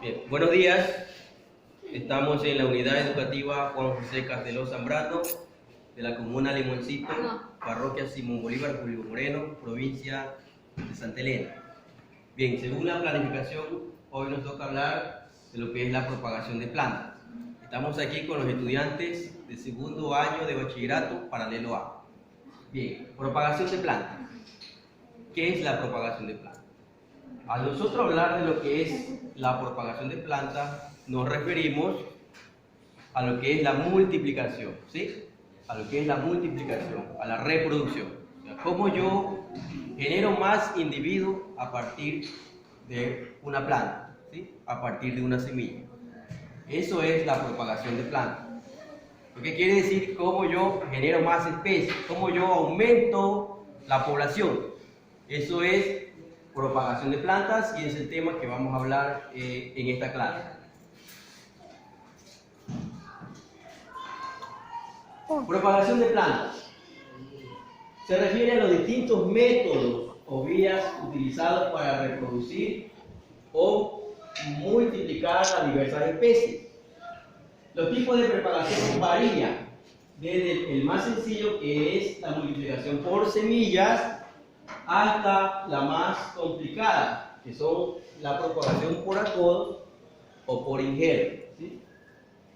Bien, buenos días. Estamos en la unidad educativa Juan José Casteló Zambrano de la comuna Limoncito, parroquia Simón Bolívar Julio Moreno, provincia de Santa Elena. Bien, según la planificación, hoy nos toca hablar de lo que es la propagación de plantas. Estamos aquí con los estudiantes de segundo año de bachillerato paralelo A. Bien, propagación de plantas. ¿Qué es la propagación de plantas? Al nosotros hablar de lo que es la propagación de plantas, nos referimos a lo que es la multiplicación, ¿sí? A lo que es la multiplicación, a la reproducción. O sea, cómo yo genero más individuos a partir de una planta, ¿sí? A partir de una semilla. Eso es la propagación de plantas. Lo que quiere decir cómo yo genero más especies, cómo yo aumento la población. Eso es propagación de plantas y es el tema que vamos a hablar en esta clase. Propagación de plantas se refiere a los distintos métodos o vías utilizados para reproducir o multiplicar a diversas especies. Los tipos de propagación varían desde el más sencillo, que es la multiplicación por semillas, hasta la más complicada, que son la propagación por acodo o por injerto, ¿sí?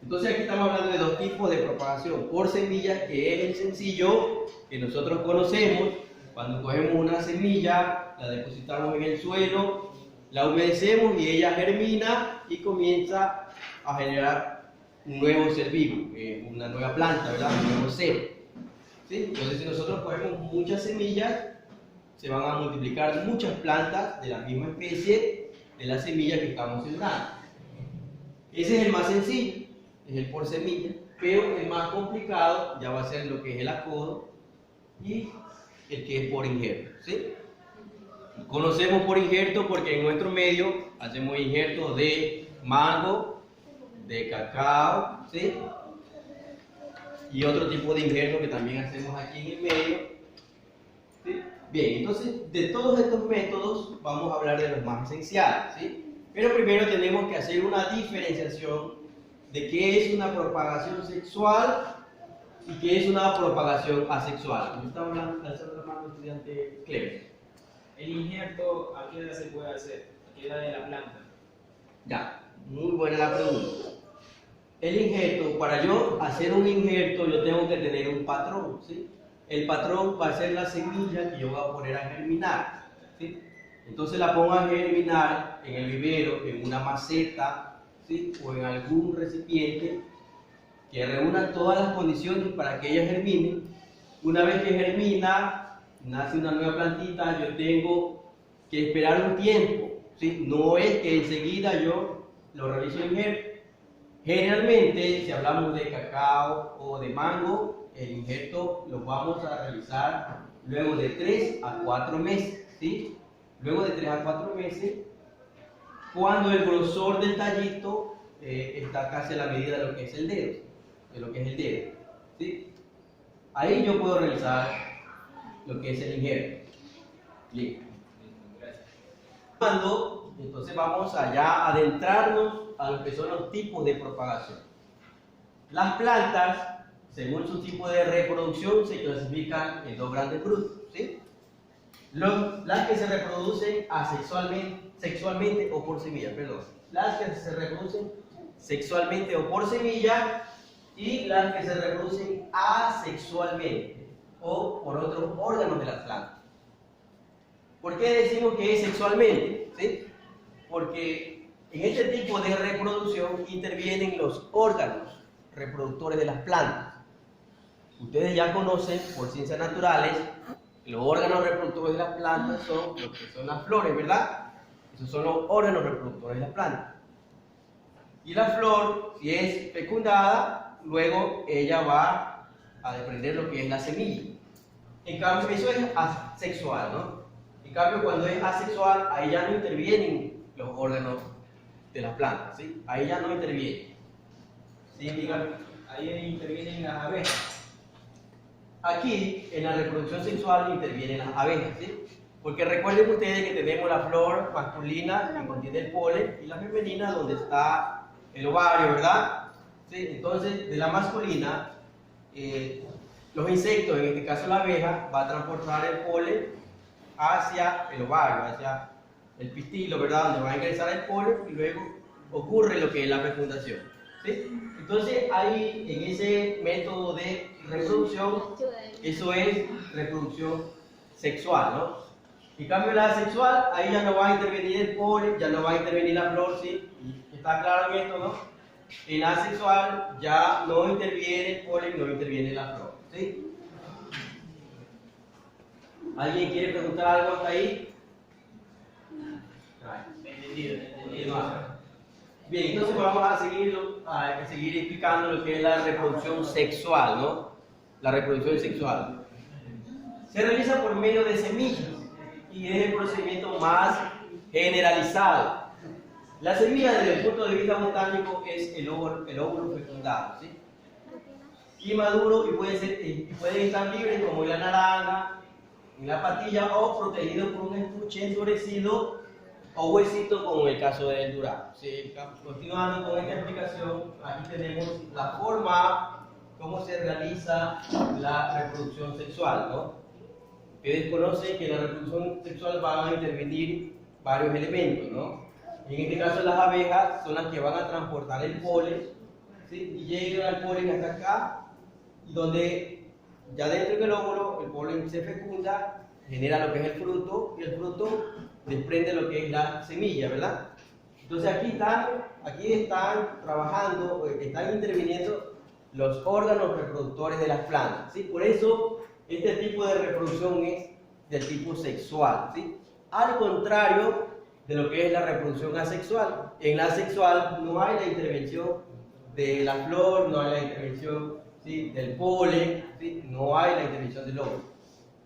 Entonces aquí estamos hablando de dos tipos de propagación: por semillas, que es el sencillo que nosotros conocemos, cuando cogemos una semilla, la depositamos en el suelo, la humedecemos y ella germina y comienza a generar un nuevo ser vivo, una nueva planta, ¿verdad? Un nuevo ser, ¿sí? Entonces si nosotros cogemos muchas semillas, se van a multiplicar muchas plantas de la misma especie de la semilla que estamos sembrando. Ese es el más sencillo, es el por semilla, pero el más complicado ya va a ser lo que es el acodo y el que es por injerto, ¿sí? Conocemos por injerto porque en nuestro medio hacemos injertos de mango, de cacao, ¿sí? Y otro tipo de injerto que también hacemos aquí en el medio, ¿sí? Bien, entonces de todos estos métodos vamos a hablar de los más esenciales, ¿sí? Pero primero tenemos que hacer una diferenciación de qué es una propagación sexual y qué es una propagación asexual. ¿Cómo está alzando la mano el estudiante Cleves? El injerto, ¿a qué edad se puede hacer? ¿A qué edad de la planta? Ya, muy buena la pregunta. El injerto, para yo hacer un injerto, yo tengo que tener un patrón, ¿sí? El patrón va a ser la semilla que yo voy a poner a germinar, ¿sí? Entonces la pongo a germinar en el vivero, en una maceta, ¿sí? O en algún recipiente que reúna todas las condiciones para que ella germine. Una vez que germina, nace una nueva plantita, yo tengo que esperar un tiempo, ¿sí? No es que enseguida yo lo realizo el injerto. Generalmente, si hablamos de cacao o de mango, el injerto lo vamos a realizar luego de 3 a 4 meses, ¿sí? Luego de 3 a 4 meses, cuando el grosor del tallito está casi a la medida de lo que es el dedo, ¿sí? Ahí yo puedo realizar lo que es el injerto. Bien. Entonces vamos allá a adentrarnos a lo que son los tipos de propagación. Las plantas, según su tipo de reproducción, se clasifican en dos grandes grupos, ¿sí? Las que se reproducen sexualmente o por semilla, perdón. Las que se reproducen sexualmente o por semilla y las que se reproducen asexualmente o por otros órganos de las plantas. ¿Por qué decimos que es sexualmente? ¿Sí? Porque en este tipo de reproducción intervienen los órganos reproductores de las plantas. Ustedes ya conocen por ciencias naturales los órganos reproductores de las plantas son lo que son las flores, ¿verdad? Esos son los órganos reproductores de las plantas. Y la flor, si es fecundada, luego ella va a desprender lo que es la semilla. En cambio, eso es asexual, ¿no? En cambio, cuando es asexual, ahí ya no intervienen los órganos de las plantas, ¿sí? Ahí ya no intervienen. ¿Sí? Dígame. Ahí intervienen las abejas. Aquí, en la reproducción sexual, intervienen las abejas, ¿sí? Porque recuerden ustedes que tenemos la flor masculina que contiene el polen y la femenina donde está el ovario, ¿verdad? ¿Sí? Entonces, de la masculina, los insectos, en este caso la abeja, va a transportar el polen hacia el ovario, hacia el pistilo, ¿verdad? Donde va a ingresar el polen y luego ocurre lo que es la fecundación. ¿Sí? Entonces, ahí en ese método de reproducción, eso es reproducción sexual, ¿no? En cambio, la asexual, ahí ya no va a intervenir el polen, ya no va a intervenir la flor, ¿sí? ¿Está claro en esto, no? En la asexual ya no interviene el polen, no interviene la flor, ¿sí? ¿Alguien quiere preguntar algo hasta ahí? Entendido. Bien, entonces vamos a seguir explicando lo que es la reproducción sexual, ¿no? La reproducción sexual. Se realiza por medio de semillas y es el procedimiento más generalizado. La semilla, desde el punto de vista botánico, es el óvulo fecundado, ¿sí? Y maduro y pueden estar libres como en la naranja, en la patilla o protegidos por un estuche endurecido o huesito como en el caso del durazno. ¿Sí? Continuando con esta explicación, aquí tenemos la forma, cómo se realiza la reproducción sexual, ¿no? Ustedes conocen que en la reproducción sexual van a intervenir varios elementos, ¿no? En este caso las abejas son las que van a transportar el polen, ¿sí? Y llegan al polen hasta acá, donde ya dentro del óvulo el polen se fecunda, genera lo que es el fruto, y el fruto desprende lo que es la semilla, ¿verdad? Entonces aquí están trabajando, están interviniendo los órganos reproductores de las plantas, ¿sí? Por eso este tipo de reproducción es del tipo sexual, ¿sí? Al contrario de lo que es la reproducción asexual. En la asexual no hay la intervención de la flor, no hay la intervención, ¿sí?, del polen, ¿sí? No hay la intervención del óvulo.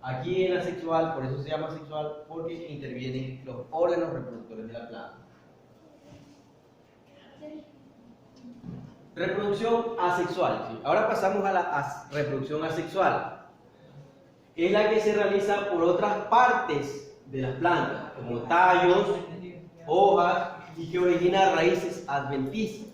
Aquí en la sexual, por eso se llama sexual, porque intervienen los órganos reproductores de la planta. Reproducción asexual, ¿sí? Ahora pasamos a la reproducción asexual. Es la que se realiza por otras partes de las plantas, como tallos, hojas, y que origina raíces adventicias.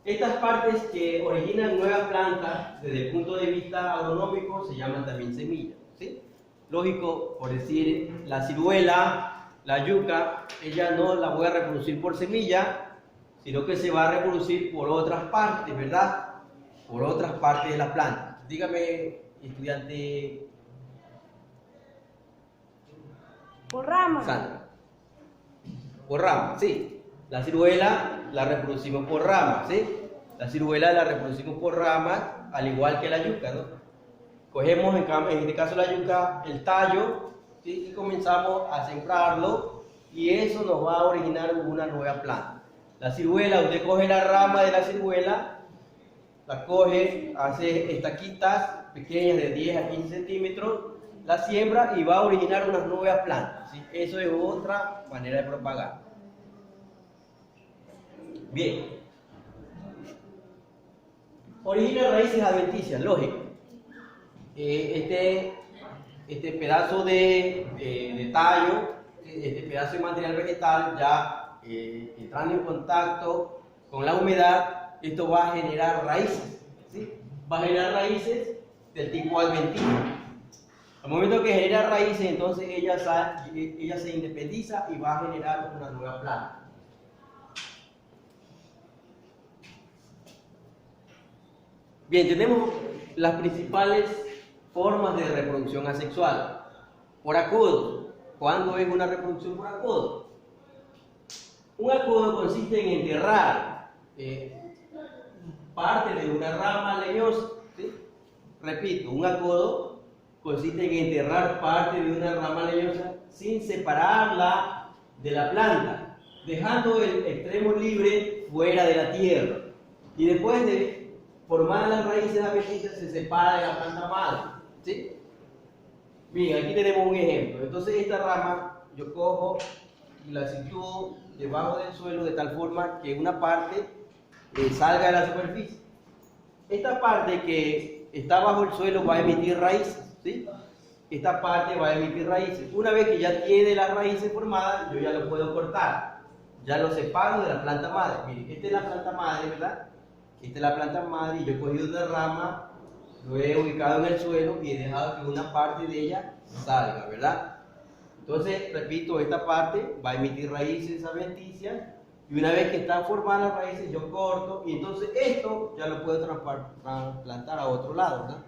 Estas partes que originan nuevas plantas, desde el punto de vista agronómico, se llaman también semillas, ¿sí? Lógico, por decir, la ciruela, la yuca, ella no la voy a reproducir por semilla, sino que se va a reproducir por otras partes, ¿verdad? Por otras partes de la planta. Dígame, estudiante. Por ramas. Sandra. Por ramas, sí. La ciruela la reproducimos por ramas, ¿sí? La ciruela la reproducimos por ramas, al igual que la yuca, ¿no? Cogemos, en este caso la yuca, el tallo, ¿sí?, y comenzamos a sembrarlo, y eso nos va a originar una nueva planta. La ciruela, usted coge la rama de la ciruela, la coge, hace estaquitas pequeñas de 10 a 15 centímetros, la siembra y va a originar unas nuevas plantas, ¿sí? Eso es otra manera de propagar. Bien. Origina raíces adventicias, lógico. Este pedazo de tallo, este pedazo de material vegetal, ya entrando en contacto con la humedad, esto va a generar raíces, ¿sí? Va a generar raíces del tipo adventicio. Al momento que genera raíces, entonces ella se independiza y va a generar una nueva planta. Bien, tenemos las principales formas de reproducción asexual. Por acodo. ¿Cuándo es una reproducción por acodo? Un acodo consiste en enterrar parte de una rama leñosa, ¿sí? Repito, un acodo consiste en enterrar parte de una rama leñosa sin separarla de la planta, dejando el extremo libre fuera de la tierra. Y después de formar las raíces adventicias se separa de la planta madre, ¿sí? Bien, aquí tenemos un ejemplo. Entonces esta rama yo cojo y la sitúo debajo del suelo de tal forma que una parte salga de la superficie. Esta parte que está bajo el suelo va a emitir raíces, ¿sí? esta parte va a emitir raíces. Una vez que ya tiene las raíces formadas, yo ya lo puedo cortar. Ya lo separo de la planta madre. Miren, esta es la planta madre, ¿verdad? Esta es la planta madre y yo he cogido una rama, lo he ubicado en el suelo y he dejado que una parte de ella salga, ¿verdad? Entonces, repito, esta parte va a emitir raíces adventicias y una vez que están formadas las raíces, yo corto y entonces esto ya lo puedo trasplantar a otro lado, ¿verdad?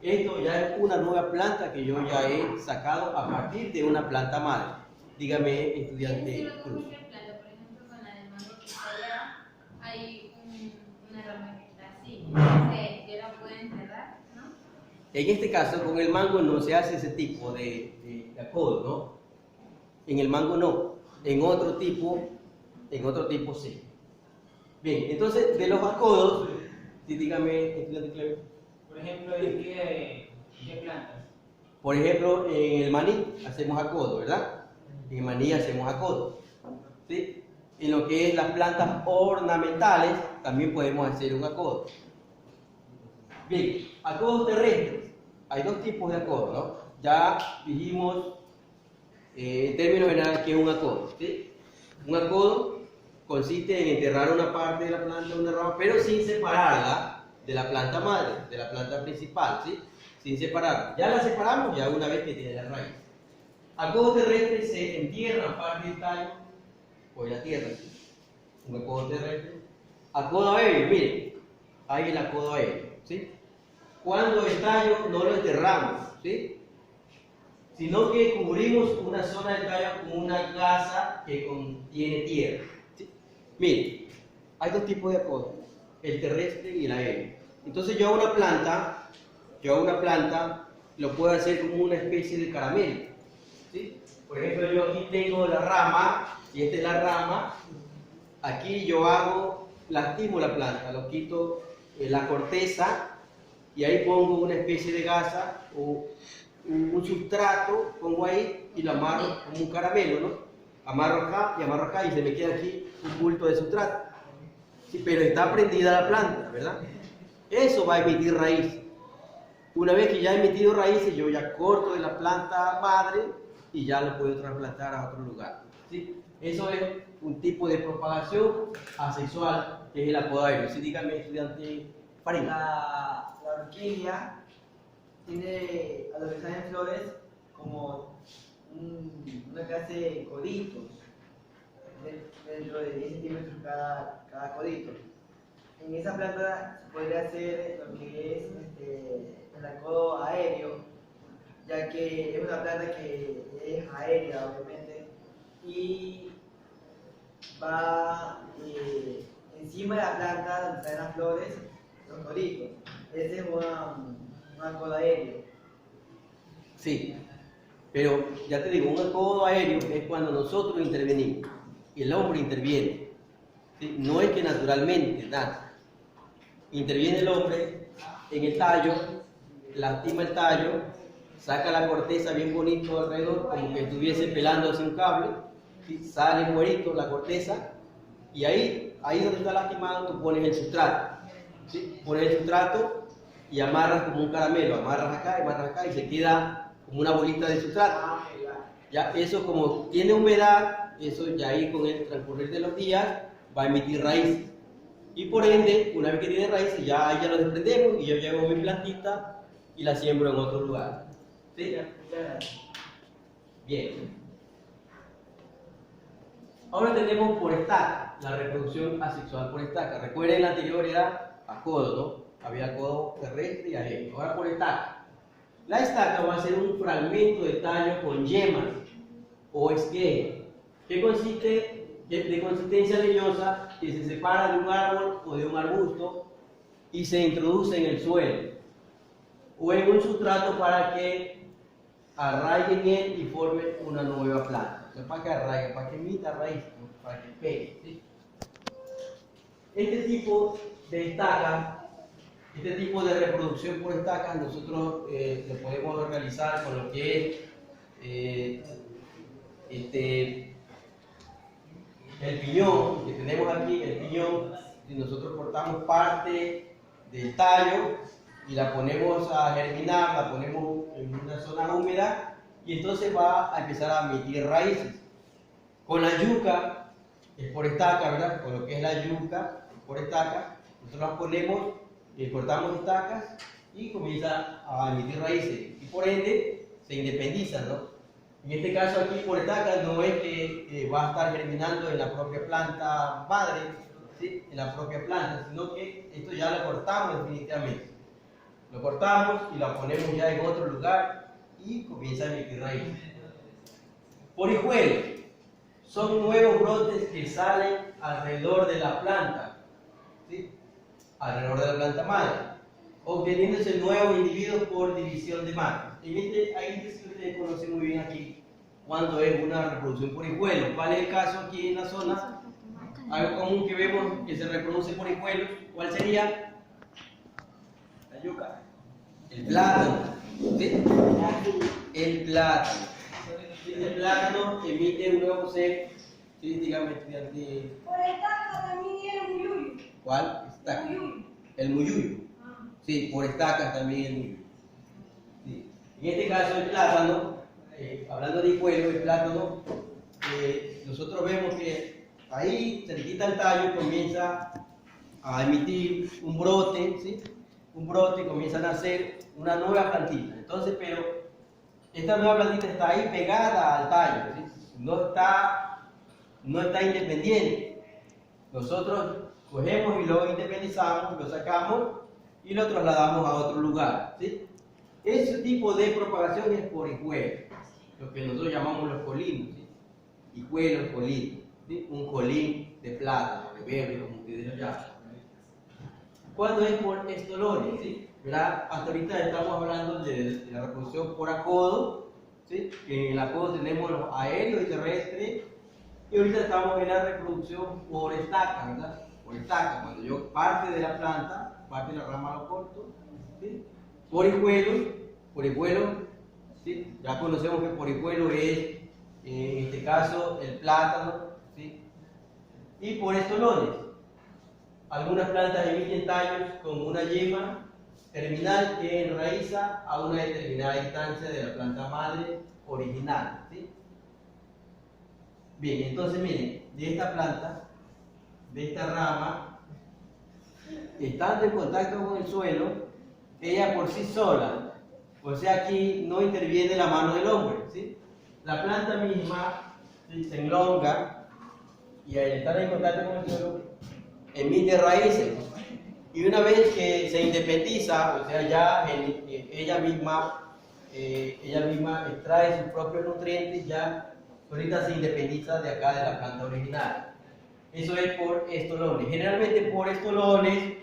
Esto ya es una nueva planta que yo ya he sacado a partir de una planta madre. Dígame, estudiante Cruz. Por ejemplo, con la de mango que está allá, hay una rama que está así. Entonces, yo la puedo enterrar, ¿no? En este caso, con el mango no se hace ese tipo de acodo, ¿no? En el mango no. En otro tipo sí. Bien, entonces, de los acodos, sí, dígame, estudiante Clever. Por ejemplo, ¿en qué plantas? Por ejemplo, en el maní hacemos acodo, ¿verdad? En el maní hacemos acodo. ¿Sí? En lo que es las plantas ornamentales, también podemos hacer un acodo. Bien, acodos terrestres. Hay dos tipos de acodo, ¿no? Ya dijimos en términos generales qué es un acodo. ¿Sí? Un acodo consiste en enterrar una parte de la planta, una rama, pero sin separarla de la planta madre, de la planta principal, ¿sí? Sin separarla. Ya la separamos ya una vez que tiene la raíz. Acodo terrestre se entierra parte del tallo por la tierra, ¿sí? Un acodo terrestre. Acodo aéreo, miren, ahí el acodo aéreo, ¿sí? Cuando el tallo no lo enterramos, ¿sí? Sino que cubrimos una zona del tallo con una gasa que contiene tierra, ¿sí? Miren, hay dos tipos de acodo, el terrestre y el aéreo. Entonces yo a una planta lo puedo hacer como una especie de caramelo, ¿sí? Por ejemplo, yo aquí tengo la rama y esta es la rama. Aquí yo lastimo la planta, lo quito la corteza y ahí pongo una especie de gasa o un sustrato, pongo ahí y lo amarro como un caramelo, ¿no? Amarro acá y se me queda aquí un bulto de sustrato. Sí, pero está prendida la planta, ¿verdad? Eso va a emitir raíz. Una vez que ya ha emitido raíces, yo ya corto de la planta madre y ya lo puedo trasplantar a otro lugar, ¿sí? Eso es un tipo de propagación asexual que es el acodo aéreo. Sí, dígame, estudiante Farid. La orquídea tiene, a lo que salen flores, como una clase de coditos, dentro de 10 centímetros cada codito. En esa planta se podría hacer lo que es el acodo aéreo, ya que es una planta que es aérea, obviamente, y va encima de la planta donde están las flores, los coditos. Ese es un acodo aéreo. Sí, pero ya te digo, un acodo aéreo es cuando nosotros intervenimos, el hombre interviene, ¿sí? No es que naturalmente nada. Interviene el hombre en el tallo, lastima el tallo, saca la corteza bien bonito alrededor, como que estuviese pelándose un cable, ¿sí? Sale buenito la corteza y ahí donde está lastimado tú pones el sustrato, ¿sí? Pones el sustrato y amarras como un caramelo, amarras acá y se queda como una bolita de sustrato. Ya eso como tiene humedad, eso ya ahí con el transcurrir de los días va a emitir raíces. Y por ende, una vez que tiene raíces, ya lo desprendemos y yo llevo mi plantita y la siembro en otro lugar. ¿Sí? Bien. Ahora tenemos por estaca, la reproducción asexual por estaca. Recuerden, la anterior era acodo, ¿no? Había acodo terrestre y aéreo. Ahora por estaca. La estaca va a ser un fragmento de tallo con yemas o esqueje, que consiste de consistencia leñosa, que se separa de un árbol o de un arbusto y se introduce en el suelo o en un sustrato para que arraigue en él y forme una nueva planta. No es para que arraigue, para que emita raíz, ¿no? Para que pegue, ¿sí? Este tipo de estaca, este tipo de reproducción por estaca, nosotros lo podemos realizar con lo que es el piñón que tenemos aquí. El piñón, si nosotros cortamos parte del tallo y la ponemos a germinar, la ponemos en una zona húmeda y entonces va a empezar a emitir raíces. Con la yuca, es por estaca, ¿verdad? Con lo que es la yuca, es por estaca, nosotros las ponemos, cortamos estacas y comienza a emitir raíces y por ende se independizan, ¿no? En este caso aquí por estaca no es que va a estar germinando en la propia planta madre, ¿sí? En la propia planta, sino que esto ya lo cortamos definitivamente. Lo cortamos y lo ponemos ya en otro lugar y comienza a emitir raíces. Por hijuelos, son nuevos brotes que salen alrededor de la planta, ¿sí? Alrededor de la planta madre, obteniéndose nuevos individuos por división de matas. Ahí sí ustedes conocen muy bien aquí cuando es una reproducción por hijuelos. ¿Cuál es el caso aquí en la zona? Algo común que vemos que se reproduce por hijuelos, ¿cuál sería? La yuca. El plátano, ¿sí? El plátano. El plátano emite un nuevo ser, ¿sí? Dígame, estudiante. Por estaca también el muyuyo. ¿Cuál? Estaca. Muyuyo. El muyuyo. Ah. Sí, por estacas también el muyuyo. Sí. En este caso el plátano, hablando de hijuelo, el plátano, nosotros vemos que ahí, cerquita al tallo, comienza a emitir un brote, ¿sí? Un brote, comienza a nacer una nueva plantita. Entonces, pero esta nueva plantita está ahí pegada al tallo, ¿sí? No está independiente. Nosotros cogemos y lo independizamos, lo sacamos y lo trasladamos a otro lugar, ¿sí? Ese tipo de propagación es por hijuelos, lo que nosotros llamamos los colinos, ¿sí? Hijuelos, colinos, ¿sí? Un colín de plátano, de verde, como ustedes lo llaman. ¿Cuándo es por estolones? ¿Sí? ¿Verdad? Hasta ahorita estamos hablando de la reproducción por acodo, ¿sí? Que en el acodo tenemos los aéreos y terrestres, y ahorita estamos en la reproducción por estaca, ¿verdad? Por estaca, cuando yo parte de la planta, parte de la rama lo corto, ¿sí? Por hijuelos, ¿sí? Ya conocemos que por hijuelo es, en este caso, el plátano, ¿sí? Y por estolones. Algunas plantas emiten tallos con una yema terminal que enraiza a una determinada distancia de la planta madre original, ¿sí? Bien, entonces miren, de esta planta, de esta rama, estando en contacto con el suelo, ella por sí sola, o sea aquí no interviene la mano del hombre, ¿sí? La planta misma, ¿sí? Se enlonga y al estar en contacto con el suelo emite raíces y una vez que se independiza, o sea ya ella misma extrae sus propios nutrientes, ya ahorita se independiza de acá de la planta original. Eso es por estolones. Generalmente por estolones,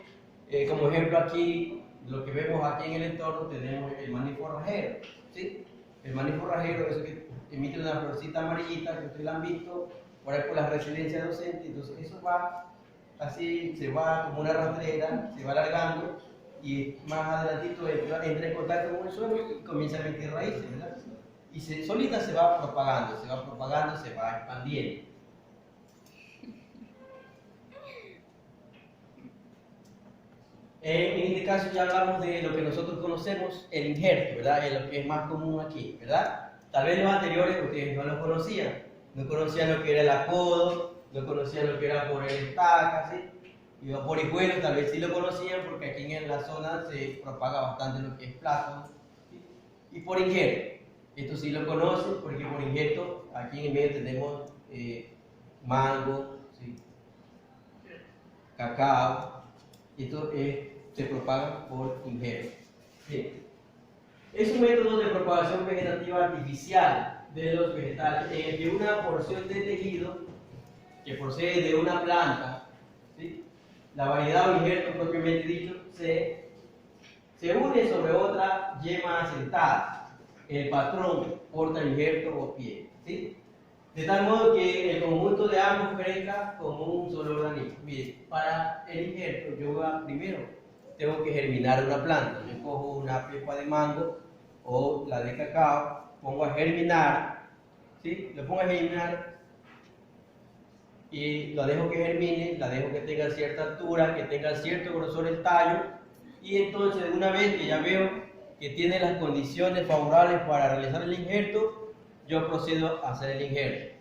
como ejemplo aquí, lo que vemos aquí en el entorno, tenemos el maní forrajero, ¿sí? El maní forrajero es que emite una florcita amarillita, que ustedes la han visto por ahí por las residencias docentes. Entonces eso va así, se va como una rastrera, se va alargando y más adelantito entra en contacto con el suelo y comienza a emitir raíces, ¿verdad? Y solita se va propagando, se va expandiendo. En este caso ya hablamos de lo que nosotros conocemos, el injerto, ¿verdad? Es lo que es más común aquí, ¿verdad? Tal vez los anteriores ustedes no lo conocían, no conocían lo que era el acodo, no conocían lo que era por el estaca, ¿sí? Y por hijuelos tal vez sí lo conocían porque aquí en la zona se propaga bastante lo que es plátano, ¿sí? Y por injerto, esto sí lo conocen porque por injerto aquí en el medio tenemos mango, ¿sí? Cacao. Esto se propaga por injerto. Bien. Es un método de propagación vegetativa artificial de los vegetales en el que una porción de tejido que procede de una planta, ¿sí? La variedad o injerto propiamente dicho, se une sobre otra yema asentada. El patrón porta injerto o pie, ¿sí? De tal modo que el conjunto de ambos crezca como un solo organismo. Mire, para el injerto yo primero tengo que germinar una planta. Yo cojo una pepa de mango o la de cacao, pongo a germinar, ¿sí? Lo pongo a germinar y lo dejo que germine, la dejo que tenga cierta altura, que tenga cierto grosor el tallo y entonces una vez que ya veo que tiene las condiciones favorables para realizar el injerto, yo procedo a hacer el injerto.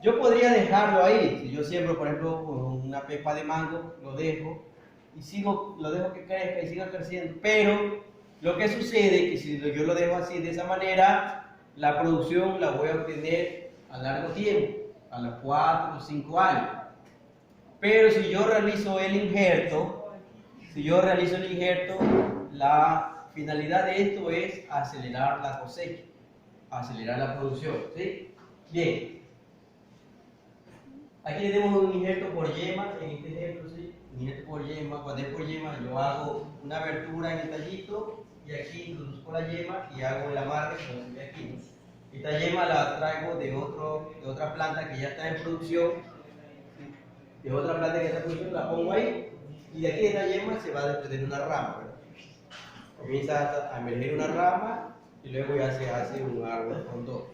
Yo podría dejarlo ahí, si yo siembro por ejemplo una pepa de mango, lo dejo y lo dejo que crezca y siga creciendo, pero lo que sucede es que si yo lo dejo así de esa manera, la producción la voy a obtener a largo tiempo, a los 4 o 5 años. Pero si yo realizo el injerto, la finalidad de esto es acelerar la cosecha, acelerar la producción, ¿sí? Bien. Aquí tenemos un injerto por yema, en este ejemplo, ¿sí? Un injerto por yema. Cuando es por yema, yo hago una abertura en el tallito y aquí introduzco la yema y hago el amarre como se ve aquí, ¿no? Esta yema la traigo de otra planta que ya está en producción, ¿sí? De otra planta que está en producción, la pongo ahí y de aquí de esta yema se va a desprender una rama, ¿verdad? Comienza a emerger una rama y luego ya se hace un árbol frondoso.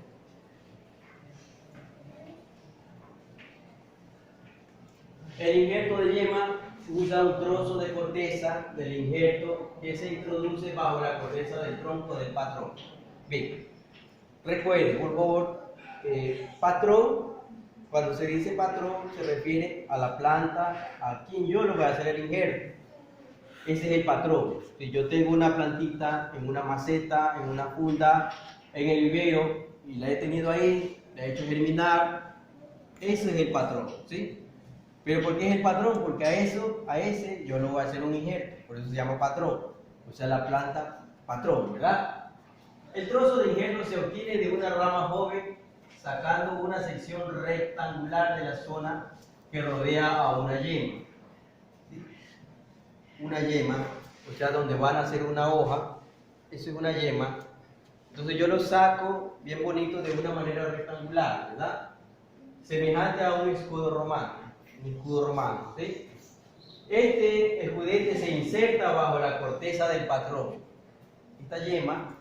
El injerto de yema usa un trozo de corteza del injerto que se introduce bajo la corteza del tronco del patrón. Bien, recuerden por favor, patrón, cuando se dice patrón se refiere a la planta a quien yo le voy a hacer el injerto. Ese es el patrón. Si yo tengo una plantita en una maceta, en una funda, en el vivero y la he tenido ahí, la he hecho germinar, ese es el patrón, ¿sí? Pero ¿por qué es el patrón? Porque a ese yo le voy a hacer un injerto, por eso se llama patrón, o sea la planta patrón, ¿verdad? El trozo de injerto se obtiene de una rama joven sacando una sección rectangular de la zona que rodea a una yema. ¿Sí? Una yema, o sea donde van a hacer una hoja, eso es una yema. Entonces yo lo saco bien bonito de una manera rectangular, ¿verdad? Semejante a un escudo romano. Un escudo romano, ¿sí? Este escudete se inserta bajo la corteza del patrón. Esta yema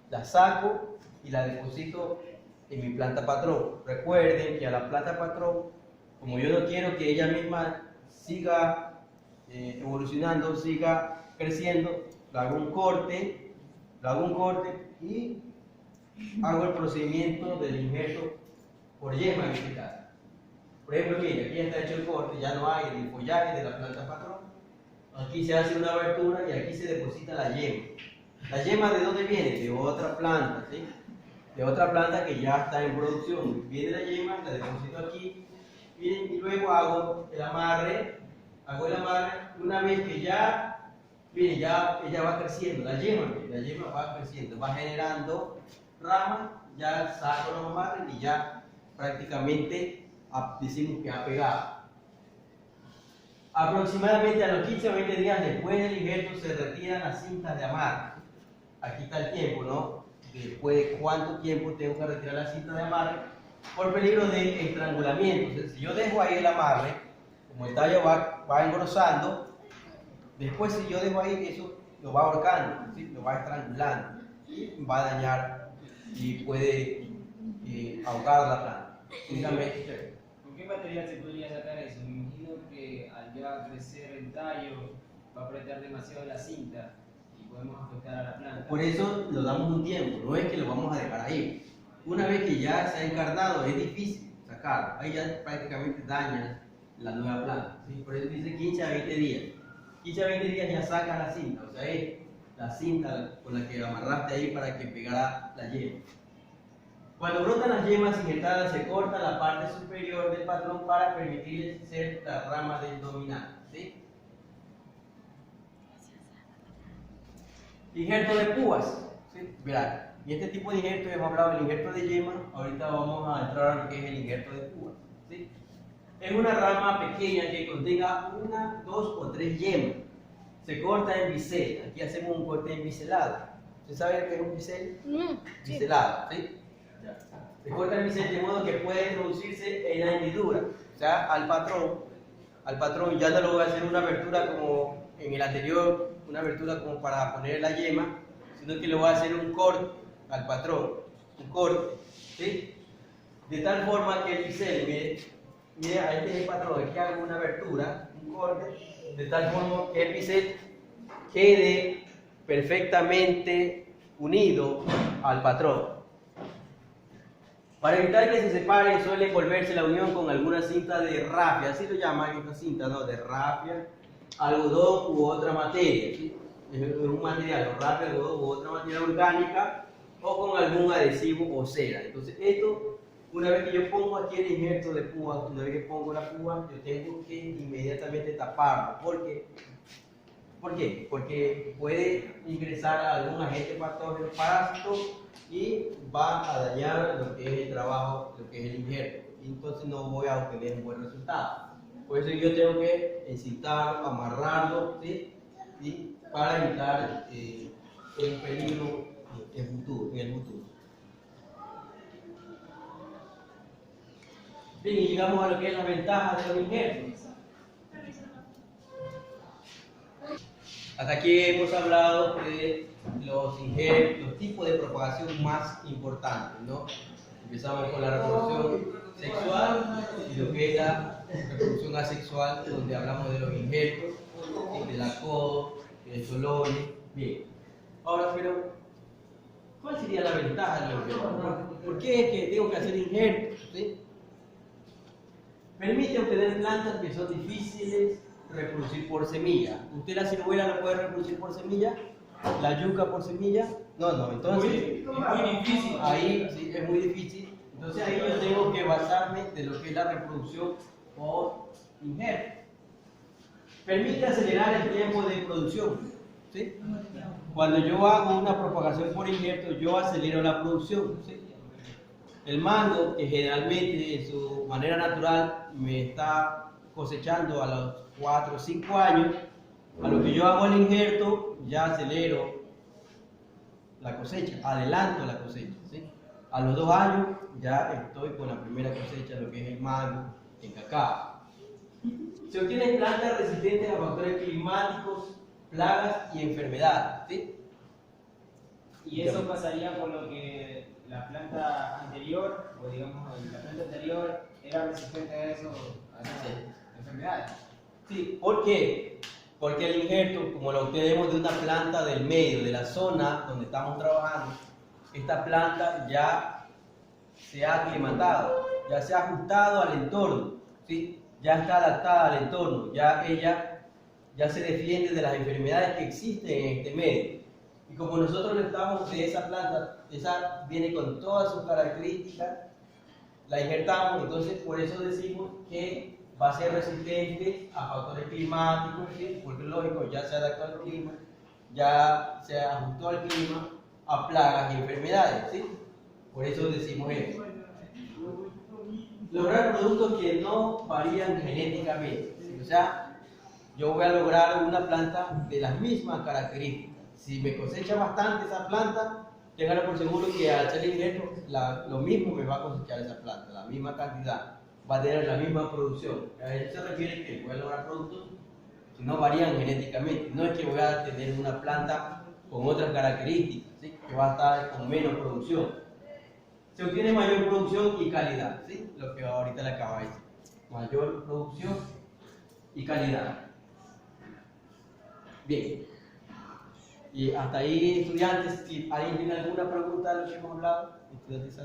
la saco y la deposito en mi planta patrón. Recuerden que a la planta patrón, como yo no quiero que ella misma siga evolucionando, siga creciendo, le hago un corte y hago el procedimiento del injerto por yema en este caso. Por ejemplo, mire, aquí está hecho el corte, ya no hay el follaje de la planta patrón. Aquí se hace una abertura y aquí se deposita la yema. ¿La yema de dónde viene? De otra planta, ¿sí? De otra planta que ya está en producción. Viene la yema, la deposito aquí, miren, y luego hago el amarre. Una vez que ya, miren, ya ella va creciendo, la yema va creciendo, va generando ramas, ya saco los amarres y ya prácticamente decimos que ha pegado. Aproximadamente a los 15 o 20 días después del injerto se retiran las cintas de amarre. Aquí está el tiempo, ¿no? Después de cuánto tiempo tengo que retirar la cinta de amarre por peligro de estrangulamiento. Entonces, si yo dejo ahí el amarre, como el tallo va engrosando, después si yo dejo ahí, eso lo va ahorcando, ¿sí? Lo va estrangulando y va a dañar y puede ahogar la planta. Dígame. ¿Con qué material se podría sacar eso? Me imagino que al ya crecer el tallo va a apretar demasiado la cinta y podemos afectar a la planta. Por eso lo damos un tiempo, no es que lo vamos a dejar ahí. Una vez que ya se ha encarnado es difícil sacarlo, ahí ya prácticamente daña la nueva planta, ¿sí? Por eso dice 15 a 20 días. 15 a 20 días ya saca la cinta, o sea es la cinta con la que amarraste ahí para que pegara la yema. Cuando brotan las yemas injertadas se corta la parte superior del patrón para permitirle ser la rama del dominante, ¿sí? Injerto de púas, ¿sí? Verán, y este tipo de injerto, hemos hablado del injerto de yema, ahorita vamos a entrar a lo que es el injerto de púas, ¿sí? Es una rama pequeña que contenga 1, 2 o 3 yemas. Se corta en bisel, aquí hacemos un corte en biselado. ¿Usted sabe qué es un bisel? Biselado, ¿sí? Se corta el bisel de modo que puede introducirse en la hendidura, o sea, al patrón ya no le voy a hacer una abertura como en el anterior, una abertura como para poner la yema, sino que le voy a hacer un corte al patrón, un corte, ¿sí? De tal forma que el bisel, mire, ahí tiene el patrón, aquí hago una abertura, un corte, de tal forma que el bisel quede perfectamente unido al patrón. Para evitar que se separen suele envolverse la unión con alguna cinta de rafia, así lo llaman esta cinta, ¿no? De rafia, algodón u otra materia, ¿sí? Es un material, o rafia, algodón u otra materia orgánica, o con algún adhesivo o cera. Entonces esto, una vez que yo pongo aquí el injerto de púa, una vez que pongo la púa, yo tengo que inmediatamente taparlo. ¿Por qué? Porque puede ingresar algún agente patógeno parásito y va a dañar lo que es el trabajo, lo que es el injerto. Y entonces no voy a obtener un buen resultado. Por eso yo tengo que encintarlo, amarrarlo, ¿sí? ¿Sí? Para evitar el peligro en el futuro. Bien, y llegamos a lo que es la ventaja de los injertos. Hasta aquí hemos hablado de los injertos, los tipos de propagación más importantes, ¿no? Empezamos con la reproducción sexual y lo que es la reproducción asexual, donde hablamos de los injertos, de la codo, del solone. Bien. Ahora, pero, ¿cuál sería la ventaja de los injertos? ¿Por qué es que tengo que hacer injertos? ¿Sí? Permite obtener plantas que son difíciles de reproducir por semilla. ¿Usted la ciruela la puede reproducir por semilla? ¿La yuca por semilla? No, entonces Es muy difícil. ahí sí, es muy difícil. Entonces ahí yo tengo que basarme de lo que es la reproducción por injerto. Permite acelerar el tiempo de producción. ¿Sí? Cuando yo hago una propagación por injerto, yo acelero la producción. ¿Sí? El mango, que generalmente en su manera natural me está cosechando a los 4 o 5 años, a lo que yo hago el injerto, ya acelero la cosecha, adelanto la cosecha. ¿Sí? A los 2 años ya estoy con la primera cosecha, lo que es el mango, el cacao. Se obtienen plantas resistentes a factores climáticos, plagas y enfermedades. ¿Sí? Y eso pasaría por lo que la planta anterior, o digamos la planta anterior, era resistente a esas enfermedades. Sí, ¿por qué? Porque el injerto, como lo obtenemos de una planta del medio, de la zona donde estamos trabajando, esta planta ya se ha aclimatado, ya se ha ajustado al entorno, ¿sí? Ya está adaptada al entorno, ya ella ya se defiende de las enfermedades que existen en este medio. Y como nosotros le estamos de esa planta, esa viene con todas sus características, la injertamos, entonces por eso decimos que va a ser resistente a factores climáticos, ¿sí? Porque lógico, ya se adaptó al clima, ya se ajustó al clima, a plagas y enfermedades, ¿sí? Por eso decimos eso. Lograr productos que no varían genéticamente, ¿sí? O sea, yo voy a lograr una planta de las mismas características. Si me cosecha bastante esa planta, téngalo por seguro que al hacer el injerto, lo mismo me va a cosechar esa planta, la misma cantidad, va a tener la misma producción. A eso se refiere que voy a lograr productos que no varían genéticamente. No es que voy a tener una planta con otras características, ¿sí? Que va a estar con menos producción. Se obtiene mayor producción y calidad, ¿sí? Lo que ahorita le acabo de decir. Mayor producción y calidad. Bien. Y hasta ahí, estudiantes, si alguien tiene alguna pregunta de lo que hemos hablado, estudiantes.